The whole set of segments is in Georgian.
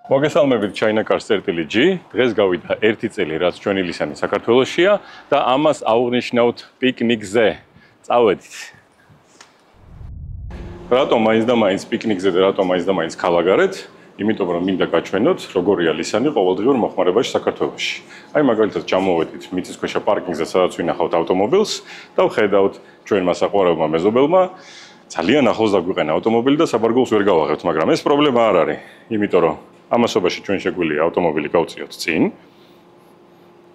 მოგესალმებით China Cars CRTG. დღეს გავიდა 1 წელი, რაც ჩვენი ლისანი საქართველოშია და ამას აუღნიშნავთ პიკნიკზე. წავედით. რატომ მაინც პიკნიკზე და რატომ მაინც ქალაქგარეთ? იმიტომ რომ მინდა გაჩვენოთ, როგორია ლისანი ყოველდღიურ მოხმარებაში საქართველოში. აი მაგალითად ჩამოვედით მიწისქვეშა პარკინგზე, სადაც ვინახავთ ავტომობილს და ვხედავთ ჩვენმა საყვარელმა მეზობელმა ძალიან ახლოს დაგვიყენა ავტომობილი და საბარგულს ვერ გავაღებთ, მაგრამ ეს პრობლემა არ არის, იმიტომ რომ ამასობაში ჩვენ შეგვიძლია ავტომობილი გავწიოთ წინ.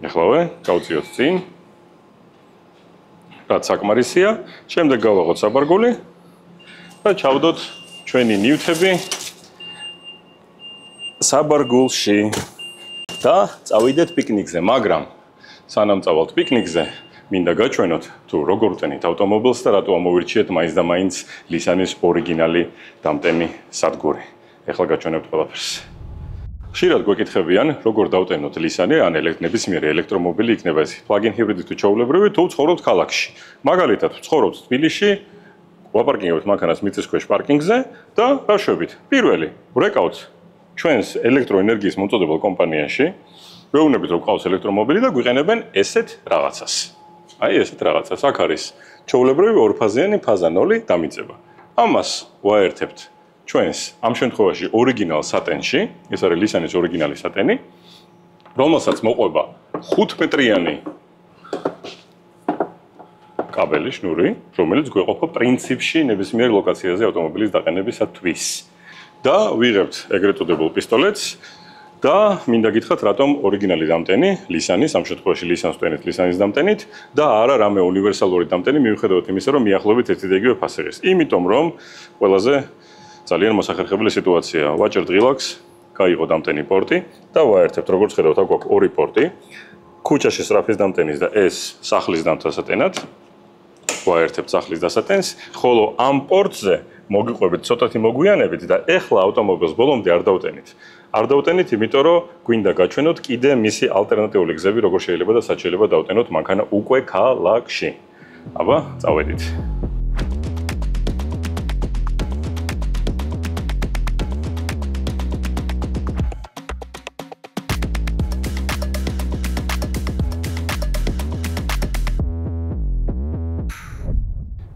ეხლავე, გავწიოთ წინ. რაც საკმარისია, შემდეგ გავაღოთ საბარგული და ჩავდოთ ჩვენი ნივთები საბარგულში და წავიდეთ პიკნიკზე, მაგრამ სანამ წავალთ პიკნიკზე, მინდა გაჩვენოთ თუ როგორ ვტენით ავტომობილს და რატო ამოვირჩიეთ მაინც და მაინც ლისანის ორიგინალი დამტენი სადგური. ეხლა გაჩვენებთ ყველაფერს. ხშირად გვეკითხებიან, როგორ დავტენოთ ლისანი, ან ნებისმიერი ელექტრომობილი, იქნება ეს პლაგინ ჰიბრიდი თუ ჩვეულებრივი, თუ ცხოვრობთ ქალაქში. მაგალითად, ცხოვრობთ თბილისში, ვაპარკინგებთ მანქანას მიწისქვეშ პარკინგზე და ბავშვებით. პირველი, ვრეკავთ ჩვენს ელექტროენერგიის მომწოდებელ კომპანიაში, ვეუბნებით, რომ ყავს ელექტრომობილი და გვიყენებენ ესეთ რაღაცას. აი ესეთ რაღაცას. აქ არის ჩვეულებრივი ორფაზიანი ფაზა 0 დამიწება. ამას ვაერთებთ ჩვენს ამ შემთხვევაში ორიგინალ სატენში, ეს არის ლისანის ორიგინალი სატენი, რომელსაც მოყვება 5 მეტრიანი კაბელი შნური, რომელიც გვეყოფა პრინციპში ნებისმიერ ლოკაციაზე ავტომობილის დაყენებისათვის. და ვიღებთ ეგრეთ წოდებულ პისტოლეტს და მინდა გითხრათ, რატომ ორიგინალი დამტენი ლისანის, ამ შემთხვევაში ლისანს ვტენით ლისანის დამტენით და არა რამე უნივერსალური დამტენი, მიუხედავად იმისა, რომ მიახლოებით ერთი და იგივე ფასერის. იმიტომ რომ ყველაზე ძალიან მოსახერხებელი სიტუაცია. ვაჭერთ ღილაკს, გაიღო დამტენი პორტი და ვაერთებთ, როგორც ხედავთ, აქ გვაქვს ორი პორტი. ქუჩაში სწრაფის დამტენის და ეს სახლის დამტენად. ვაერთებთ სახლის დასატენს, ხოლო ამ პორტზე მოგიყვებით ცოტათი მოგვიანებით და ეხლა ავტომობილს ბოლომდე არ დავტენით. არ დავტენით, იმიტომ რომ გვინდა გაჩვენოთ კიდე მისი ალტერნატიული გზები, როგორ შეიძლება და სად შეიძლება დავტენოთ მანქანა უკვე ქალაქში. აბა, წავედით.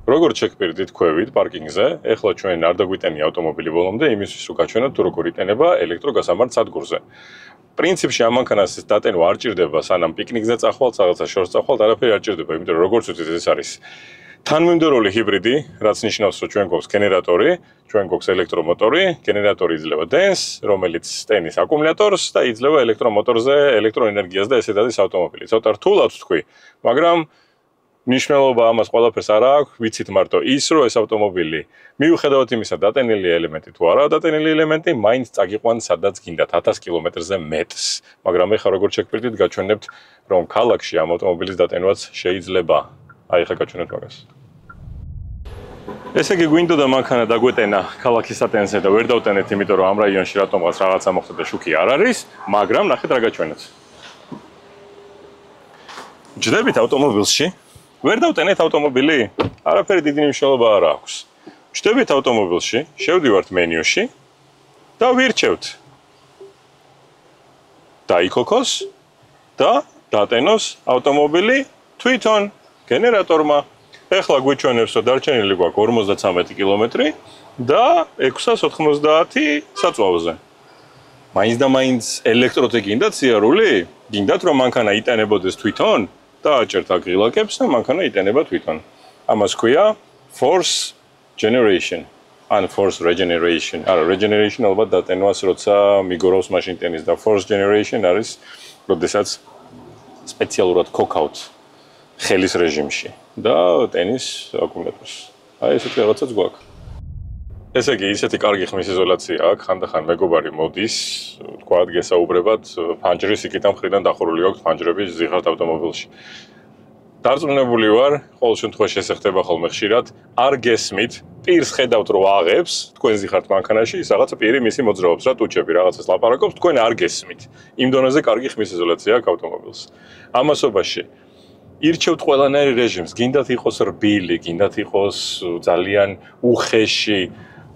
როგორც შეგპირდით ქვევით პარკინგზე, ეხლა ჩვენ არ დაგვიტენია ავტომობილი ბოლომდე, იმისთვის რომ გაჩვენოთ თუ როგორ იტენება ელექტროგასამართ სადგურზე. პრინციპში ამ მანქანას დატენვა არ ჭირდება, სანამ პიკნიკზე წახვალთ, რაღაცა შორს წახვალთ, არაფერი არ ჭირდება, იმიტომ რომ როგორც ვთქვით, ეს არის თანმიმდევრული ჰიბრიდი, რაც ნიშნავს, რომ ჩვენ გვაქვს გენერატორი, ჩვენ გვაქვს ელექტრომოტორი, გენერატორი იძლევა დენს, რომელიც სტენის აკუმულატორს და იძლევა ელექტრომოტორზე ელექტროენერგიას და ესეთ არის ავტომობილი. ცოტა რთულად ვთქვი, მაგრამ ნიშნულობა ამას ყველაფერს არ აქვს, ვიცით მარტო ის, რომ ეს ავტომობილი მიუხედავად იმისა, დატენილი ელემენტი თუ არა დატენილი ელემენტი, მაინც წაგიყვან სადაც გინდათ 1000 კილომეტრზე მეტს. მაგრამ ეხლა როგორც შეგპირდით, გაჩვენებთ, რომ ქალაქში ამ ავტომობილის დატენვაც შეიძლება. აი ეხლა გაჩვენებთ მაგას. ესე იგი გვინდოდა მანქანა დაგვეტენა ქალაქის სატენზე და ვერ დავტენეთ, იმიტომ რომ ამ რაიონში რატომღაც რაღაცა მოხდა და შუქი არ არის, მაგრამ ნახეთ რა გაჩვენეთ. ჯდებით ავტომობილში ვერ დავტენეთ ავტომობილი? არაფერი დიდი მნიშვნელობა არ აქვს. ჯდებით ავტომობილში, შევდივართ მენიუში და ვირჩევთ დაიქოქოს და დატენოს ავტომობილი თვითონ გენერატორმა. ეხლა გვიჩვენებს, რომ დარჩენილი გვაქვს 53 კილომეტრი და 690 საწვავზე. მაინც და მაინც ელექტროთი გინდათ სიარული? გინდათ რომ მანქანა იტანებოდეს თვითონ? დააჭერთ აქ ღილაკებს და მანქანა იტანება თვითონ. ამას ქვია force generation, ან force regeneration. არა, regeneration ალბათ დატენვას, როცა მიგორავს მაშინ ტენის და force generation არის, როდესაც სპეციალურად ქოქავთ ხელის რეჟიმში და ტენის აკუმულატორს. აი ესეთი რაღაცაც გვაქვს. ესე იგი, ისეთი კარგი ხმის იზოლაცია აქვს, ხანდახან მეგობარი მოდის, თქვათ გესაუბრებად, ფანჯრის იქიდან მხრიდან დახურული აქვს ფანჯრები ზიღართ ავტომობილში. დარწმუნებული ვარ, ყოველ შემთხვევაში ეს ხდება ხოლმე ხშირად, არ გესმით, პირს ხედავთ რომ აღებს, თქვენ ზიღართ მანქანაში, ის რაღაცა პირი მისი მოძრაობს, რა ტუჩები, რაღაცას ლაპარაკობს, თქვენ არ გესმით. იმ დონეზე კარგი ხმის იზოლაცია აქვს ავტომობილს. ამასობაში ირჩევთ ყველანაირ რეჟიმს, გინდათ იყოს რბილი, გინდათ იყოს ძალიან უხეში,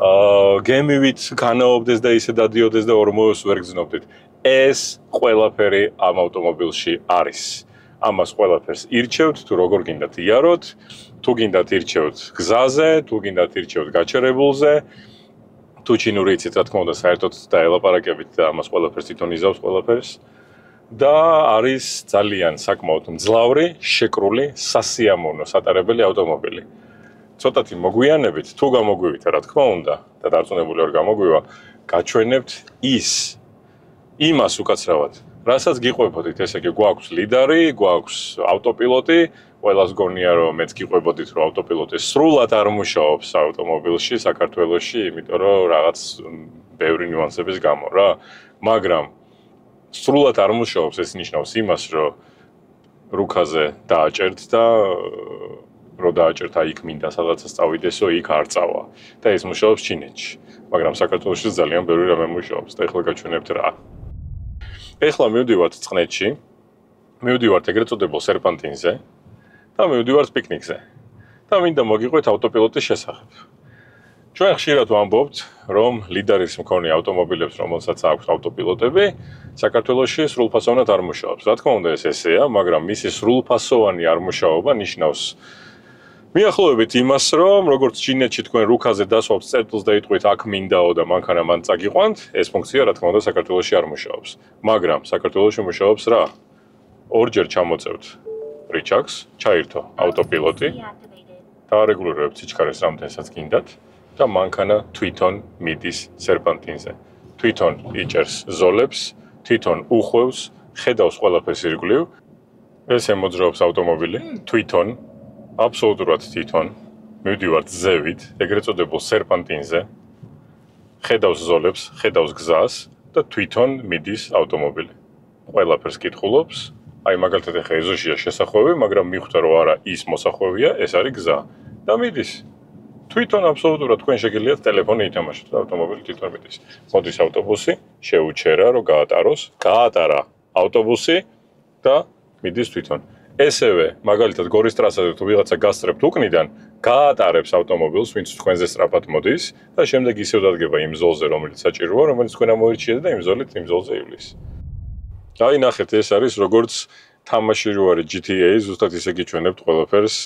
გემივით განაობდეს და ისე დადიოდეს და ორმოებს ვერ გზნობდით. ეს ყველაფერი ამ ავტომობილში არის. ამას ყველაფერს ირჩევთ თუ როგორ გინდათ იაროთ, თუ გინდათ ირჩევთ გზაზე, თუ გინდათ ირჩევთ გაჩერებულზე, თუ ჩინური იცით, რა თქმა უნდა, საერთოდ დაელაპარაკებით და ამას ყველაფერს თვითონ იზავს ყველაფერს. და არის ძალიან საკმაოდ მძლავრი, შეკრული, სასიამოვნო სატარებელი ავტომობილი. ცოტათი მოგვიანებით, თუ გამოგვივით, რა თქმა უნდა, და დარწმუნებული ვარ გამოგვივა, გაჩვენებთ იმას უკაცრავად, რასაც გიყვებოდით, ესე იგი, გვაქვს ლიდარი, გვაქვს ავტოპილოტი, ყველას გონია, რომ მეც გიყვებოდით, რომ ავტოპილოტი სრულად არ მუშაობს ავტომობილში, საქართველოში, იმიტომ რომ რაღაც ბევრი ნიუანსების გამო რა, მაგრამ სრულად არ მუშაობს, ეს ნიშნავს იმას, რომ რუქაზე დააჭერთ და რო დააჭერთ აი იქ მინდა სადღაცაც წავიდესო, იქ არ წავა. და ეს მუშაობს ჩინეთში, მაგრამ საქართველოში ძალიან ბევრი რამე მუშაობს და ეხლა გაჩვენებთ რა. ეხლა მივდივართ წყნეთში, მივდივართ ეგრეთ წოდებულ სერპანტინზე და მივდივართ პიკნიკზე. და მინდა მოგიყვეთ ავტოპილოტის შესახებ. ჩვენ ხშირად ვამბობთ, რომ ლიდარის მქონე ავტომობილებს, რომელსაც აქვს ავტოპილოტები, საქართველოში სრულფასოვნად არ მუშაობს. რა თქმა უნდა, ეს ესეა, მაგრამ მისი სრულფასოვანი არ მუშაობა ნიშნავს მიახლოებით იმას, რომ როგორც ჩინეთში თქვენ რუქაზე დასვავთ წერტილს და იტყვით აქ მინდაო და მანქანა მან წაგიყვანთ, ეს ფუნქცია რა თქმა უნდა საქართველოში არ მუშაობს. მაგრამ საქართველოში მუშაობს რა? ორჯერ ჩამოწევთ რიჩაკს, ჩაირთო ავტოპილოტი, დაარეგულირებთ სიჩქარეს რამდენსაც გინდათ და მანქანა თვითონ მიდის სერპანტინზე. თვითონ იჭერს ზოლებს, თვითონ უხვევს, ხედავს ყველაფერს ირგვლივ. ეს ემოძრაობს ავტომობილი თვითონ, აბსოლუტურად თვითონ. მივდივართ ზევით, ეგრეთ წოდებულ სერპანტინზე. ხედავს ზოლებს, ხედავს გზას და თვითონ მიდის ავტომობილი. ყველაფერს კითხულობს. აი მაგალითად ახლა ეზოშია შესახვევი, მაგრამ მიხვდა რომ არა ის მოსახვევია, ეს არის გზა და მიდის. თვითონ აბსოლუტურად თქვენ შეგიძლიათ ტელეფონი ითამაშოთ და ავტომობილი თვითონ მიდის. მოდის ავტობუსი, შეუჩერა რომ გაატაროს, გაატარა ავტობუსი და მიდის თვითონ. ესევე მაგალითად გორის ტრასაზე თუ ვიღაცა გასწრებთ უკნიდან, გაატარებს ავტომობილს, ვინც თქვენზე სწრაფად მოდის და შემდეგ ისევ დადგება იმ ზოლზე, რომელიც საჭიროა, რომელიც თქვენ ამოირჩიეთ და იმ ზოლით იმ ზოლზე ივლის. აი ნახეთ, ეს არის როგორც თამაში რო არის GTA, ზუსტად ისე გიჩვენებთ ყველაფერს,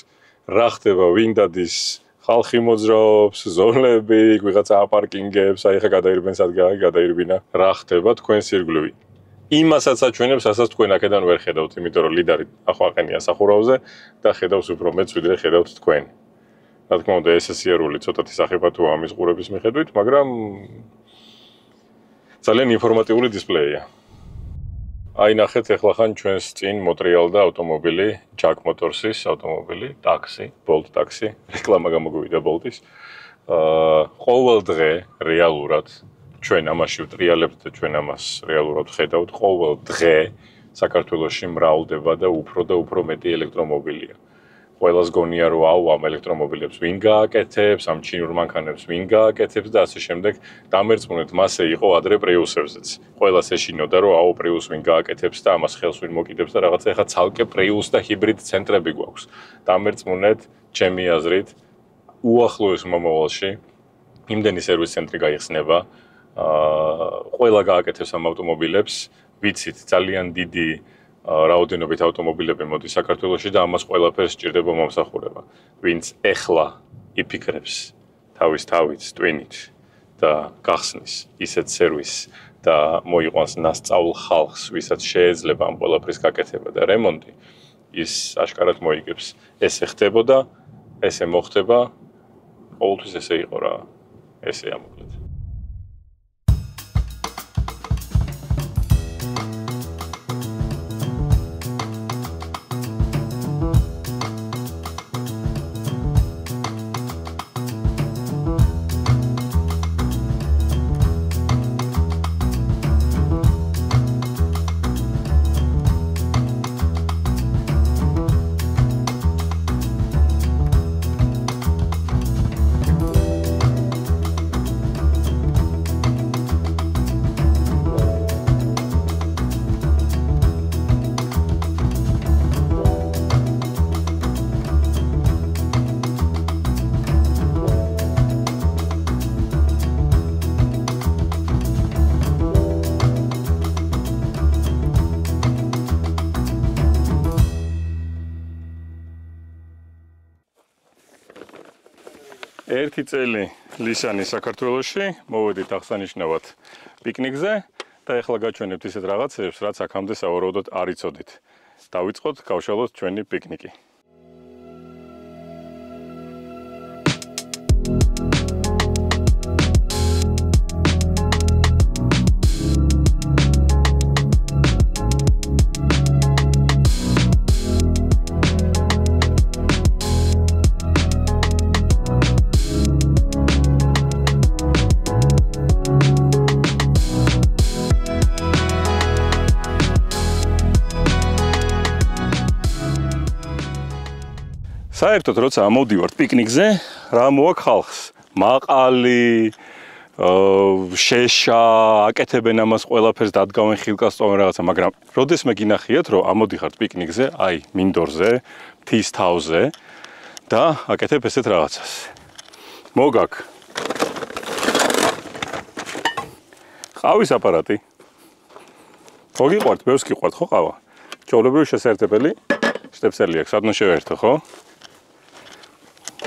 რა ხდება, ვინ დადის, ხალხი მოძრაობს, ზოლები, ვიღაცა აპარკინგებს, აი ხა გადაირბენ სადგარი, გადაირბინა, რა ხდება თქვენს ირგვლივ. იმასაც აჩვენებს, რასაც თქვენ აქედან ვერ ხედავთ, იმიტომ რომ ლიდარი ახვაყენია სახურავზე და ხედავს უფრო მეც, ვიდრე ხედავთ თქვენ. რა თქმა უნდა, ეს სიარული ცოტათი სახიფათოა ამის ყურების მიხედვით, მაგრამ ძალიან ინფორმატიული დისპლეია. აი ნახეთ, ეხლა ხან ჩვენს წინ მოტრიალდა ავტომობილი, Jack Motors-ის ავტომობილი, ტაქსი, Bolt ტაქსი, რეკლამა გამოგვივიდა Bolt-ის. ყოველ დღე რეალურად ჩვენ ამაში ვტრიალებთ და ჩვენ ამას რეალურად ხედავთ, ყოველ დღე საქართველოში მრავლდება და უფრო მეტი ელექტრომობილია. ყველას გონია რომ აუ ამ ელექტრომობილებს ვინ გააკეთებს, ამ ჩინურ მანქანებს ვინ გააკეთებს და ასე შემდეგ. დამერწმუნეთ, მასე იყო ადრე პრიუსებზეც. ყველას ეშინოდა რომ აუ პრიუს ვინ გააკეთებს და ამას ხელს ვინ მოკიდებს და რაღაცა ეხა ცალკე პრიუს და ჰიბრიდ ცენტრები გვაქვს. დამერწმუნეთ, ჩემი აზრით, უახლოეს მომავალში იმდენი სერვის ცენტრი გაიხსნება, ყველა გააკეთებს ამ ავტომობილებს, ვიცით, ძალიან დიდი რაოდენობით ავტომობილები მოდის საქართველოში და ამას ყველაფერს სჭირდება მომსახურება. ვინც ეხლა იფიქრებს თავის თავით, ტვინით და გახსნის ისეთ სერვისს და მოიყვანს ნასწავლ ხალხს, ვისაც შეეძლება ამ ყველაფრის გაკეთება და რემონტი, ის აშკარად მოიგებს. ესე ხდებოდა, ესე მოხდება, ყოველთვის ესე იყო რა. ესეა მოკლედ. ერთი წელი ლისანი საქართველოში, მოვედით აღსანიშნავად პიკნიკზე და ეხლა გაჩვენებთ ისეთ რაღაცებს, რაც აქამდე სავარაუდოდ არ იცოდით. დავიწყოთ, გავშალოთ ჩვენი პიკნიკი. საერთოდ როცა ამოვდივართ პიკნიკზე, რა მოაქვს ხალხს? მაყალი, შეშა, აკეთებენ ამას ყველაფერს, დადგავენ ხილკას, წოვენ რაღაცა, მაგრამ როდესმე გინახიათ, რომ ამოდიხართ პიკნიკზე, აი, მინდორზე, მთის თავზე და აკეთებ ესეთ რაღაცას. მოგაქ ყავის აპარატი. მოგიყვართ, ბევრს გიყვართ, ხო ყავა? ჩვეულებრივი შესაერთებელი შტეპსელი აქვს, სადღაც შევერთო, ხო?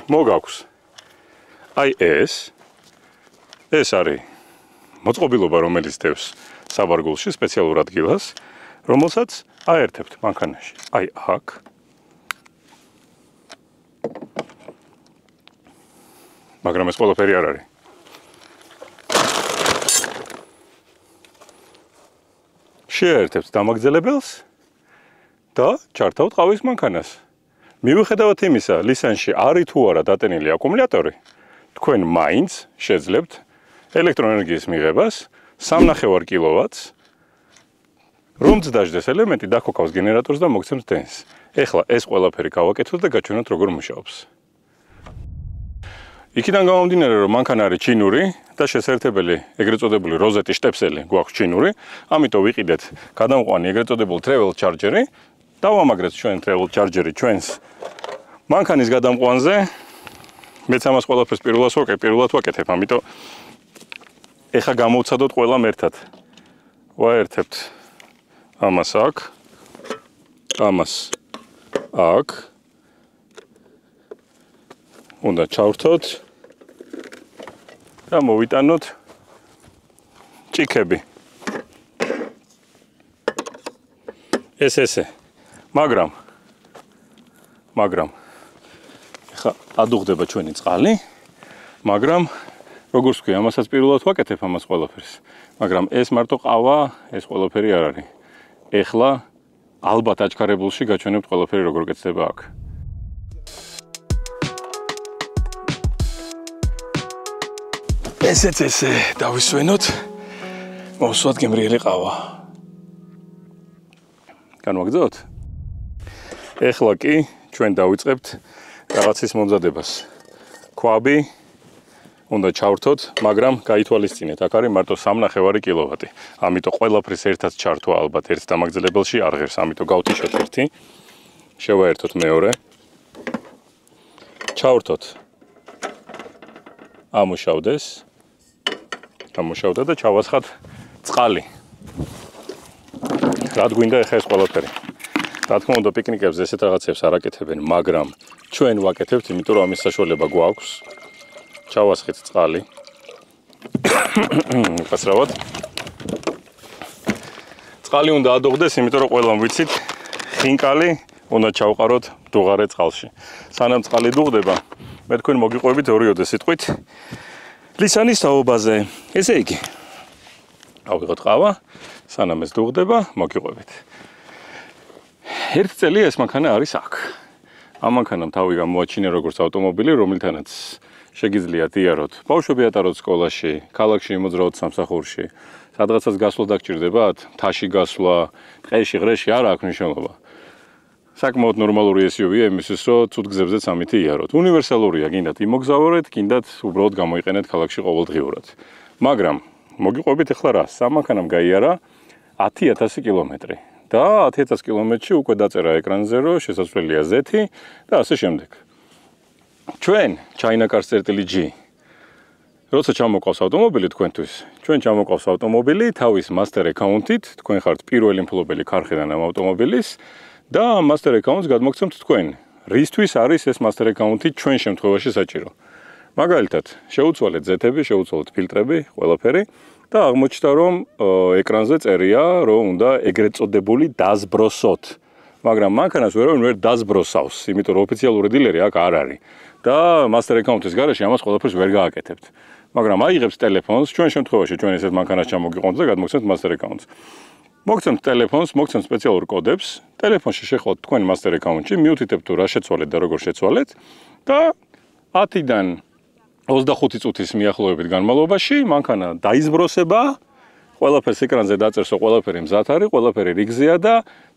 მოგაქვს. აი ეს არის მოწყობილობა, რომელიც დევს საბარგულში სპეციალურ ადგილას, რომელსაც აერთებთ მანქანაში. აი აქ. მაგრამ ეს ყველაფერი არ არის. შეერთებთ დამაგრძელებელს და ჩართავთ ყავის მანქანას. მიუხედავად იმისა, ლისანში არის თუ არა დატენილი აკუმულატორი, თქვენ მაინც შეძლებთ ელექტროენერგიის მიღებას 3.5 კილოვატს, რომც დაждდეს ელემენტი დაქოქავს გენერატორს და მოგცემს დენს. ეხლა ეს ყველაფერი გავაკეთოთ და გაჩვენოთ როგორ მუშაობს. იქიდან გამომდინარე, რომ მანქანა არის ჩინური და შესაერთებელი ეგრეთ წოდებული როზეტი შტეპსელი გვაქვს ჩინური, ამიტომ ვიყიდეთ გადამყვანი ეგრეთ წოდებული travel charger-ი. დავამაგრეთ ჩვენ travel charger-ი ჩვენს მანქანის გადამყვანზე. მეც ამას ყველაფერს პირველად ვაკეთებ, ამიტომ ეხა გამოვცადოთ ყველამ ერთად. ვაერთებთ ამას აქ, ამას აქ. უნდა ჩავრთოთ და მოვიტანოთ ჭიქები. ესე. მაგრამ ეხა ადუღდება ჩვენი წყალი, მაგრამ როგორც ვქვი, ამასაც პირველად ვაკეთებ ამას ყველაფერს. მაგრამ ეს მარტო ყავა, ეს ყველაფერი არ არის. ეხლა ალბათ აჩქარებულში გაჩვენებთ ყველაფერი როგორ კეთდება აქ. ესეც დავისვენოთ. მოვსვათ გემრიელი ყავა. განვაგრძოთ? ეხლა კი ჩვენ დავიწყებთ რაღაცის მომზადებას. ქვაბი უნდა ჩავრთოთ, მაგრამ გაითვალისწინეთ, აქ არის მარტო 3.5 კილოვატი. ამიტომ ყველაფრის ერთად ჩართვა ალბათ ერთ დამაგრძელებელში არ ღირს, ამიტომ გავთიშოთ ერთი. შევაერთოთ მეორე. ჩავრთოთ. ამუშავდა და ჩავასხათ წყალი. რად გვინდა ეხა ეს ყველაფერი? რა თქმა უნდა, პიკნიკებზე ესეთ რაღაცებს არ აკეთებენ, მაგრამ ჩვენ ვაკეთებთ, იმიტომ რომ ამის საშუალება გვაქვს. ჩავასხეთ წყალი. უკაცრავად. წყალი უნდა ადუღდეს, იმიტომ რომ ყველამ ვიცით, ხინკალი უნდა ჩავყაროთ დუღარე წყალში. სანამ წყალი დუღდება, მე თქვენ მოგიყვებით ორიოდე სიტყვით ლისანის თაობაზე. ესე იგი, ავიღოთ ყავა, სანამ ეს დუღდება, მოგიყვებით. ერთ წელი ეს მანქანა არის აქ. ამ მანქანამ თავი გამოაჩინა როგორც ავტომობილი, რომელთანაც შეგიძლიათ იაროთ. ბავშვები ატაროთ სკოლაში, ქალაქში იმოძრაოთ სამსახურში. სადღაცაც გასვლა დაგჭირდებათ, მთაში გასვლა, ტყეში, ღრეში არ აქვს მნიშვნელობა. საკმაოდ ნორმალური SUV-ია იმისთვის, რომ ცუდ გზებზეც ამითი იაროთ. უნივერსალურია, გინდათ იმოგზაურეთ, გინდათ უბრალოდ გამოიყენეთ ქალაქში ყოველდღიურად. მაგრამ მოგიყვებით ახლა რა? სამანქანამ გაიარა 10,000 კილომეტრი. და 10,000 კილომეტრში უკვე დაწერა ეკრანზე, რომ შესაძლებელია ზეთი და ასე შემდეგ. ჩვენ China-Cars.G როცა ჩამოყავს ავტომობილი თქვენთვის, ჩვენ ჩამოყავს ავტომობილი თავის master account-ით, თქვენ ხართ პირველი მფლობელი ქარხიდან ამ ავტომობილის და master account-ს გადმოგცემთ თქვენ. რისთვის არის ეს master account-ი ჩვენ შემთხვევაში საჭირო? მაგალითად, შეუცვალეთ ზეთები, შეუცვალეთ ფილტრები, ყველაფერი და აღმოჩნდა, რომ ეკრანზე წერია, რომ უნდა ეგრეთ წოდებული დაზბროსოთ. მაგრამ მანქანას ვერ დაზბროსავს, იმიტომ რომ ოფიციალური დილერი აქ არ არის. და master account-ის გარეშე ამას ყველაფერს ვერ გააკეთებთ. მაგრამ აიღებს ტელეფონს, ჩვენ შემთხვევაში ჩვენ ესეთ მანქანას ჩამოგიყვანთ და გადმოგცემთ master account-ს. მოგცემთ ტელეფონს, მოგცემთ სპეციალურ კოდებს, ტელეფონში შეხვალთ თქვენი master account-ში, მიუთითებთ თუ რა შეცვალეთ და როგორ შეცვალეთ და 10-დან 25 წუთის მიახლოებით განმავლობაში მანქანა დაიზბროსება, ყველაფერს ეკრანზე დაწერსო, ყველაფერი მზად არის, ყველაფერი რიგზეა და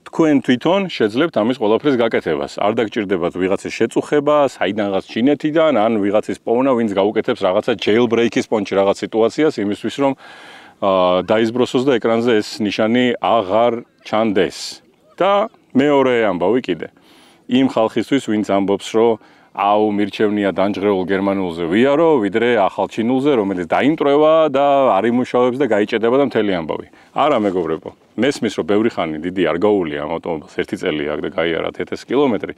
თქვენ თვითონ შეძლებთ ამის ყველაფრის გაკეთებას. არ დაგჭირდებათ ვიღაცის შეწუხება, საიდანღაც ჩინეთიდან, ან ვიღაცის პოვნა, ვინც გაუკეთებს რაღაცა jailbreak-ის პონჩი რაღაც სიტუაციას, იმისთვის რომ დაიზბროსოს და ეკრანზე ეს ნიშანი აღარ ჩანდეს. და მეორე ამბავი კიდე. იმ ხალხისთვის, ვინც ამბობს, რომ აუ მირჩევნია დანჯღრეულ გერმანულზე ვიარო, ვიდრე ახალ ჩინულზე, რომელიც დაიმტრევა და არ იმუშავებს და გაიჭედება და მთელი ამბავი. არა მეგობრებო, მესმის რომ ბევრი ხანი დიდი არ გაუვლია ამ ავტომობილს, 1 წელი აქ და გაიარა 1000 კილომეტრი,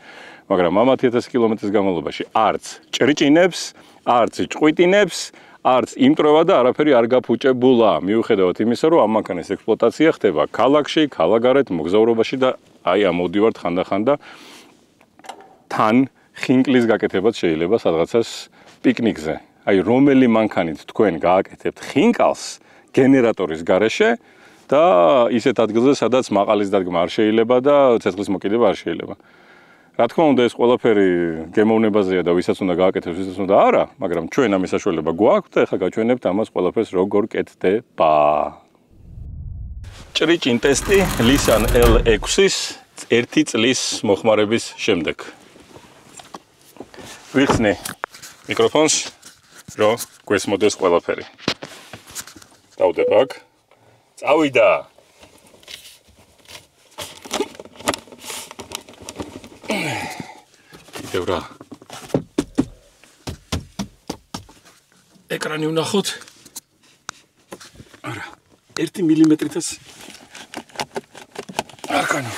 მაგრამ ამ 1000 კილომეტრის განმავლობაში არც ჭრიჭინებს, არც ჭყვიტინებს, არც იმტრევა და არაფერი არ გაფუჭებულა. მიუხედავად იმისა, რომ ამ მანქანის ექსპლუატაცია ხდება ქალაქში, ქალაქგარეთ, მოგზაურობაში და აი ამოდივართ ხანდახან და თან ხინკლის გაკეთებაც შეიძლება სადღაცას პიკნიკზე. აი რომელი მანქანით თქვენ გააკეთებთ ხინკალს გენერატორის გარეშე და ისეთ ადგილზე, სადაც მაყალის დადგმა არ შეიძლება და ცეცხლის მოკიდება არ შეიძლება. რა თქმა უნდა, ეს ყველაფერი გემოვნებაზეა და ვისაც უნდა გააკეთოს, ვისაც უნდა არა, მაგრამ ჩვენ ამის საშუალება გვაქვს და ეხლა გაჩვენებთ ამას ყველაფერს როგორ კეთდება. ჭრიჭინ ტესტი Nissan L6-ის 1 წლის მოხმარების შემდეგ. ვიხსნი მიკროფონს, რომ გვესმოდეს ყველაფერი. დავდებ აქ. წავიდა. კიდევ რა. ეკრანი ვნახოთ. არა, 1 მილიმეტრითაც არ განა.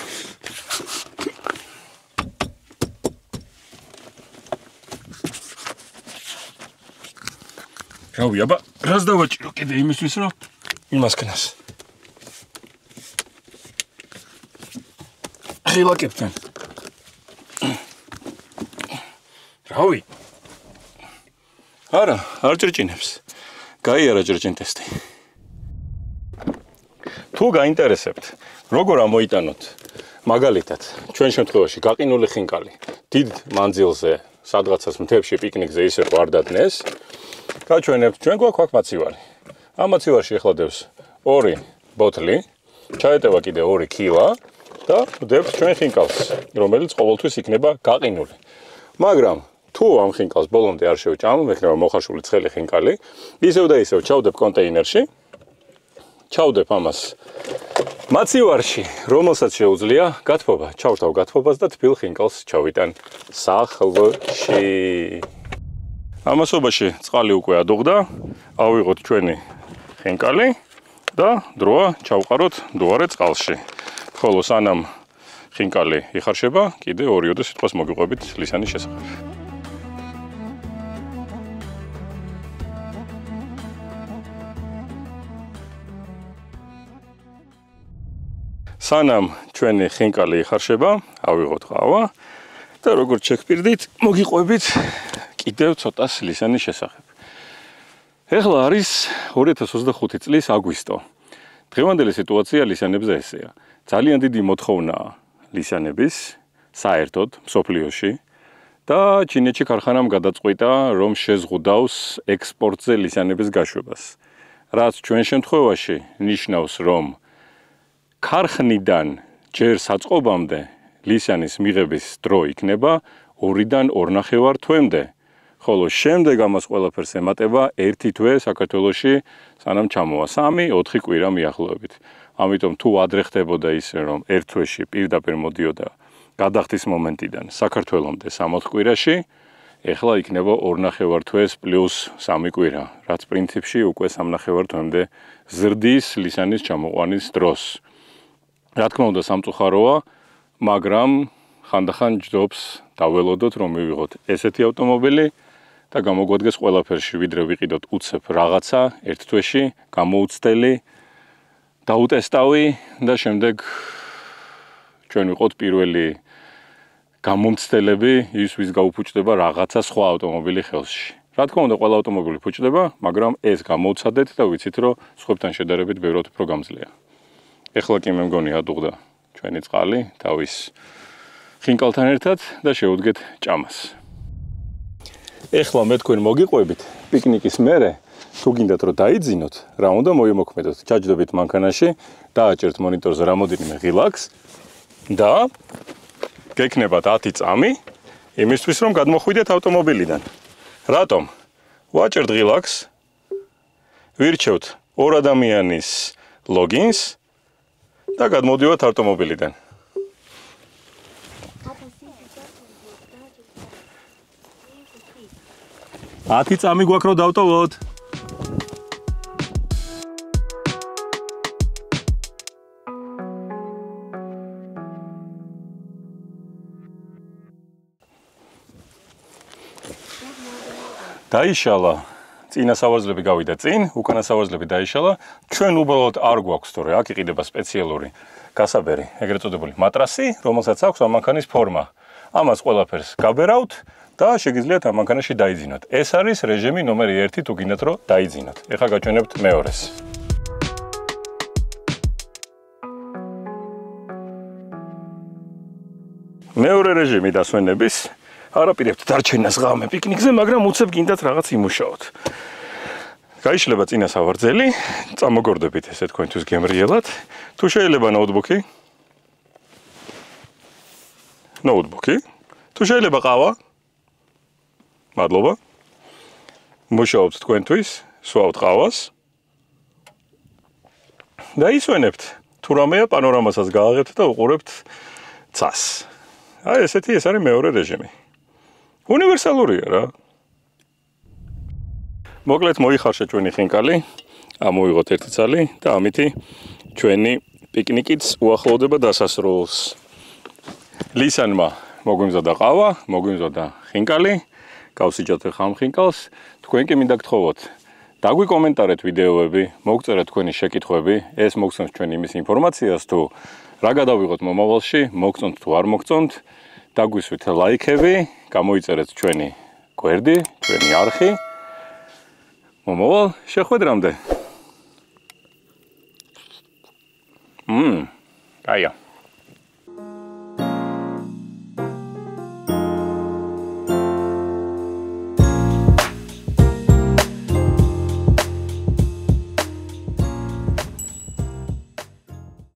რავი, აბა, რას დავაჭირო კიდე იმისთვის, რომ იმასკნას. ხილაკებთან. რავი. არა, არ ჭრიჭინებს. გაიარა ჭრიჭინ ტესტი. თუ გაინტერესებთ, როგორ ამოიტანოთ, მაგალითად, ჩვენ შემთხვევაში გაყინული ხინკალი, დიდ მანძილზე, სადღაცას მთებში პიკნიკზე ისე არ დადნეს, გაჩვენებთ, ჩვენ გვაქვს მაცივარი. ამ მაცივარში ახლა დევს 2 ბოთლი, ჩაეტევა კიდე 2 კილა და ვდებთ ჩვენ ხინკალს, რომელიც ყოველთვის იქნება გაყინული. მაგრამ თუ ამ ხინკალს ბოლომდე არ შევჭამ, მექნება მოხარშული ცხელი ხინკალი, ისევ და ისევ ჩავდებ კონტეინერში, ჩავდებ ამას მაცივარში, რომელსაც შეუძლია გათბობა, ჩავთავ გათბობას და თბილ ხინკალს ჩავიტან სახლში. ამასობაში წყალი უკვე ადუღდა, ავიღოთ ჩვენი ხინკალი და დროა ჩავყაროთ მდუარე წყალში. ხოლო სანამ ხინკალი იხარშება, კიდე 2-3 სიტყვას მოგიყვებით ლისანის შესახებ. სანამ ჩვენი ხინკალი იხარშება, ავიღოთ ყავა და როგორც შეგპირდით, მოგიყვებით კიდევ ცოტას ლისანის შესახებ. ეხლა არის 2025 წლის აგვისტო. დღევანდელი სიტუაცია ლისანებზე ესეა. ძალიან დიდი მოთხოვნაა ლისანების საერთოდ მსოფლიოში და ჩინეთში ქარხანამ გადაწყვიტა, რომ შეზღუდავს ექსპორტზე ლისანების გაშვებას. რაც ჩვენ შემთხვევაში ნიშნავს, რომ ქარხნიდან ჯერ საწყობამდე ლისანის მიღების დრო იქნება 2-დან 2.5 თვემდე. ხოლო შემდეგ ამას ყველაფერს ემატება 1 თვე საქართველოში, სანამ ჩამოვა 3-4 კვირა მიახლოებით. ამიტომ თუ ადრე ხდებოდა ისე, რომ 1 თვეში პირდაპირ მოდიოდა გადახდის მომენტიდან საქართველომდე 3 კვირაში, ეხლა იქნება 2.5 თვეს პლუს 3 კვირა, რაც პრინციპში უკვე 3.5 თვემდე ზრდის ლისანის ჩამოყვანის დროს. რა თქმა უნდა სამწუხაროა, მაგრამ ხანდახან ჯდობს დაველოდოთ, რომ მივიღოთ ესეთი ავტომობილი და გამოგვადგეს ყველაფერში, ვიდრე ვიყიდოთ უცებ რაღაცა ერთ თვეში, გამოუცდელი, დაუტესტავი და შემდეგ ჩვენ ვიყოთ პირველი გამომცდელები ის ვის გაუფუჭდება რაღაცა სხვა ავტომობილი ხელში. Რა თქმა უნდა, ყველა ავტომობილი ფუჭდება, მაგრამ ეს გამოვცადეთ და ვიცით, რომ სხვებთან შედარებით ბევრად უფრო გამძლეა. ეხლა კი მე მგონი ადუღდა ჩვენი წყალი თავის ხინკალთან ერთად და შევუდგეთ ჭამას. ეხლა მე თქვენ მოგიყვებით პიკნიკის მერე, თუ გინდათ რომ დაიძინოთ, რა უნდა მოიმოქმედოთ. ჩაჯდებით მანქანაში, დააჭერთ მონიტორზე რამოდენიმე ღილაკს და გექნებათ 10 წამი იმისთვის რომ გადმოხვიდეთ ავტომობილიდან. რატომ? ვაჭერთ ღილაკს, ვირჩევთ ორ ადამიანის ლოგინს და გადმოვდივართ ავტომობილიდან. 10 წამი გვაქვს რომ დავტოვოთ. დაიშალა, წინა სავარძლები გავიდა წინ, უკანა სავარძლები დაიშალა. ჩვენ უბრალოდ არ გვაქვს თორე აქ იყიდება სპეციალური გასაბერი, ეგრეთ წოდებული მატრასი, რომელსაც აქვს ამ მანქანის ფორმა. ამას ყველაფერს გაბერავთ და შეგიძლიათ ამ მანქანაში დაიძინოთ. ეს არის რეჟიმი ნომერი 1, თუ გინდათ რომ დაიძინოთ. ეხლა გაჩვენებთ მეორეს. მეორე რეჟიმი დასვენების არაპირებთ დარჩენას ღამე პიკნიკზე, მაგრამ უცებ გინდათ რაღაც იმუშაოთ. გაიშლება წინა სავარძელი, წამოგორდებით ესე თქვენთვის გემრიელად. თუ შეიძლება ნოუთბუქი. თუ შეიძლება ყავა. მადლობა. მუშაობთ თქვენთვის, სვავთ ყავას. და ისვენებთ. თუ რამეა პანორამასაც გააღებთ და უყურებთ ცას. აი ესეთი ეს არის მეორე რეჟიმი. უნივერსალურია რა. მოკლედ მოიხარშა ჩვენი ხინკალი, ამოვიღოთ ერთი ცალი და ამითი ჩვენი პიკნიკიც უახლოვდება დასასრულს. ლისანმა მოგვიმზადა ყავა, მოგვიმზადა ხინკალი, გავსიჯოთ ახლა ამ ხინკალს, თქვენ კი მინდა გთხოვოთ. დაგვიკომენტარეთ ვიდეოები, მოგწერეთ თქვენი შეკითხვები, ეს მოგცემს ჩვენ იმის ინფორმაციას თუ რა გადავიღოთ მომავალში, მოგწონთ თუ არ მოგწონთ, დაგვისვით ლაიქები, გამოიწერეთ ჩვენი გვერდი, ჩვენი არხი. მომავალ შეხვედრამდე. კაია.